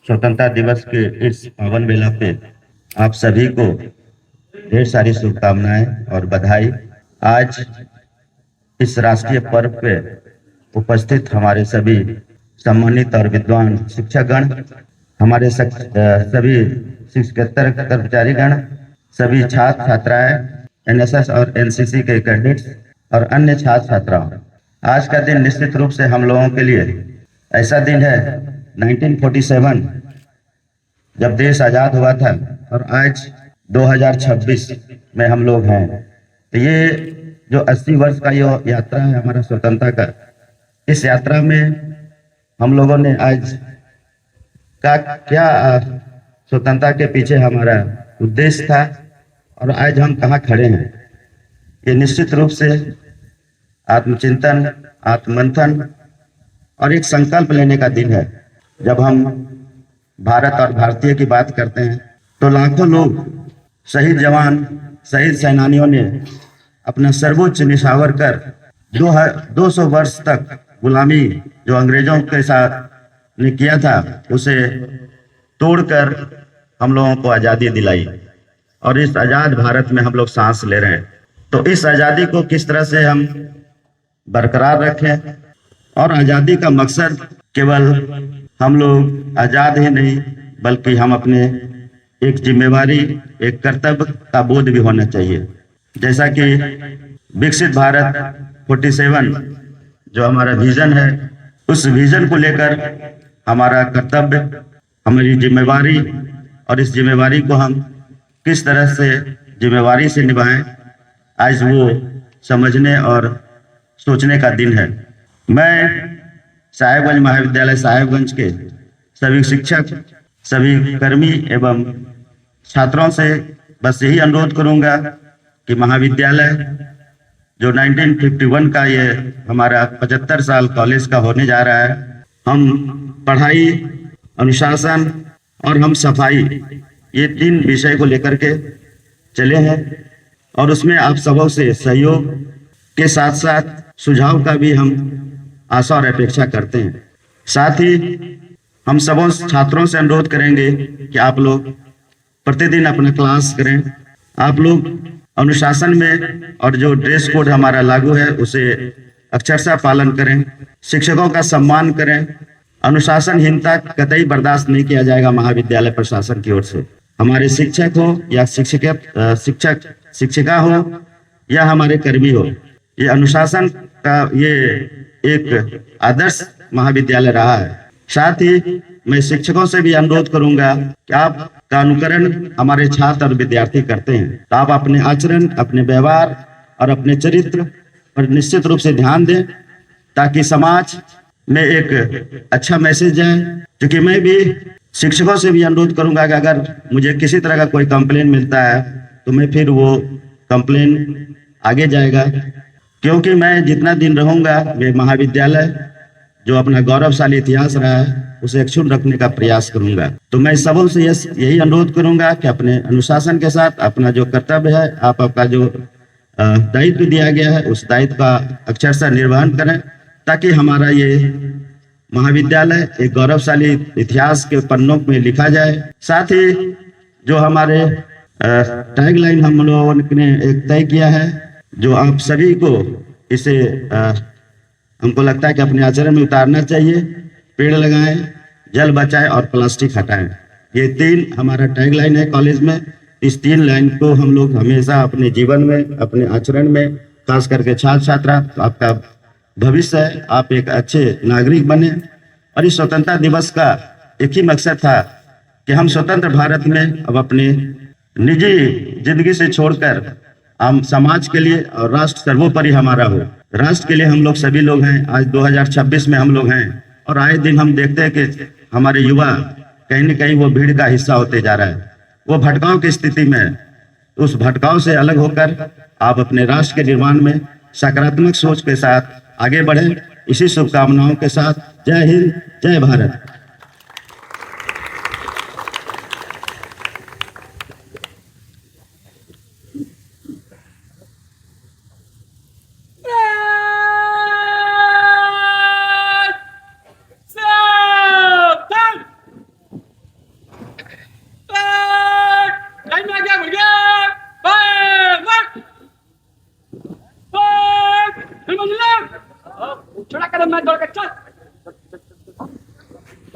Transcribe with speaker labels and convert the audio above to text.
Speaker 1: स्वतंत्रता दिवस के इस पावन बेला पे आप सभी को ढेर सारी शुभकामनाएं और बधाई। आज इस राष्ट्रीय पर्व पे उपस्थित हमारे सभी सम्मानित और विद्वान शिक्षकगण, हमारे सभी शिक्षकेतर कर्मचारीगण, सभी छात्र छात्राएं, एनएसएस और एनसीसी के कैडेट्स और अन्य छात्र छात्राओं, आज का दिन निश्चित रूप से हम लोगों के लिए ऐसा दिन है 1947 जब देश आजाद हुआ था और आज 2026 में हम लोग हैं। तो ये जो 80 वर्ष का ये यात्रा है हमारा स्वतंत्रता का, इस यात्रा में हम लोगों ने आज का क्या स्वतंत्रता के पीछे हमारा उद्देश्य था और आज हम कहाँ खड़े हैं, ये निश्चित रूप से आत्मचिंतन, आत्ममंथन और एक संकल्प लेने का दिन है। जब हम भारत और भारतीय की बात करते हैं तो लाखों लोग, शहीद जवान, शहीद सेनानियों ने अपना सर्वोच्च निछावर कर 200 वर्ष तक गुलामी जो अंग्रेजों के साथ ने किया था उसे तोड़कर हम लोगों को आज़ादी दिलाई और इस आज़ाद भारत में हम लोग सांस ले रहे हैं। तो इस आज़ादी को किस तरह से हम बरकरार रखें और आज़ादी का मकसद केवल हम लोग आज़ाद ही नहीं बल्कि हम अपने एक जिम्मेवारी, एक कर्तव्य का बोध भी होना चाहिए। जैसा कि विकसित भारत 47 जो हमारा विजन है, उस विजन को लेकर हमारा कर्तव्य, हमारी जिम्मेवारी और इस जिम्मेवारी को हम किस तरह से जिम्मेवारी से निभाएं, आज वो समझने और सोचने का दिन है। मैं साहेबगंज महाविद्यालय साहेबगंज के सभी शिक्षक, सभी कर्मी एवं छात्रों से बस यही अनुरोध करूंगा कि महाविद्यालय जो 1951 का ये हमारा 75 साल कॉलेज का होने जा रहा है, हम पढ़ाई, अनुशासन और हम सफाई, ये 3 विषय को लेकर के चले हैं और उसमें आप सबों से सहयोग के साथ साथ सुझाव का भी हम आशा और अपेक्षा करते हैं। साथ ही हम सबों छात्रों से अनुरोध करेंगे कि आप लोग प्रतिदिन अपना क्लास करें, आप लोग अनुशासन में और जो ड्रेस कोड हमारा लागू है उसे अक्षरशः पालन करें, शिक्षकों का सम्मान करें। अनुशासनहीनता कतई बर्दाश्त नहीं किया जाएगा महाविद्यालय प्रशासन की ओर से। हमारे शिक्षक हो या शिक्षिका हो या हमारे कर्मी हो, ये अनुशासन का ये एक आदर्श महाविद्यालय रहा है। साथ ही मैं शिक्षकों से भी अनुरोध करूंगा कि आप का अनुकरण हमारे छात्र और विद्यार्थी करते हैं तो आप अपने आचरण, अपने व्यवहार और अपने चरित्र पर निश्चित रूप से ध्यान दें ताकि समाज में एक अच्छा मैसेज जाए। क्योंकि मैं भी शिक्षकों से भी अनुरोध करूंगा कि अगर मुझे किसी तरह का कोई कंप्लेन मिलता है तो मैं फिर वो कंप्लेन आगे जाएगा, क्योंकि मैं जितना दिन रहूंगा वे महाविद्यालय जो अपना गौरवशाली इतिहास रहा है उसे अक्षुण्ण रखने का प्रयास करूंगा। तो मैं सबों से यही अनुरोध करूंगा कि अपने अनुशासन के साथ अपना जो कर्तव्य है, आपका जो दायित्व दिया गया है उस दायित्व का अक्षरशः निर्वहन करें ताकि हमारा ये महाविद्यालय एक गौरवशाली इतिहास के पन्नों में लिखा जाए। साथ ही जो हमारे टैगलाइन हम लोगों ने एक तय किया है, जो आप सभी को इसे हमको लगता है कि अपने आचरण में उतारना चाहिए, पेड़ लगाएं, जल बचाएं और प्लास्टिक हटाएं। ये 3 हमारा टैगलाइन है कॉलेज में। इस 3 लाइन को हम लोग हमेशा अपने जीवन में, अपने आचरण में, खास करके छात्र छात्रा, आपका भविष्य है, आप एक अच्छे नागरिक बने। और इस स्वतंत्रता दिवस का एक ही मकसद था कि हम स्वतंत्र भारत में अब अपने निजी जिंदगी से छोड़कर हम समाज के लिए और राष्ट्र सर्वोपरि हमारा हो। राष्ट्र के लिए हम लोग सभी लोग हैं। आज 2026 में हम लोग हैं और आए दिन हम देखते हैं कि हमारे युवा कहीं न कहीं वो भीड़ का हिस्सा होते जा रहा है, वो भटकाव की स्थिति में है। उस भटकाव से अलग होकर आप अपने राष्ट्र के निर्माण में सकारात्मक सोच के साथ आगे बढ़ें। इसी शुभकामनाओं के साथ जय हिंद, जय भारत।
Speaker 2: जोड़ के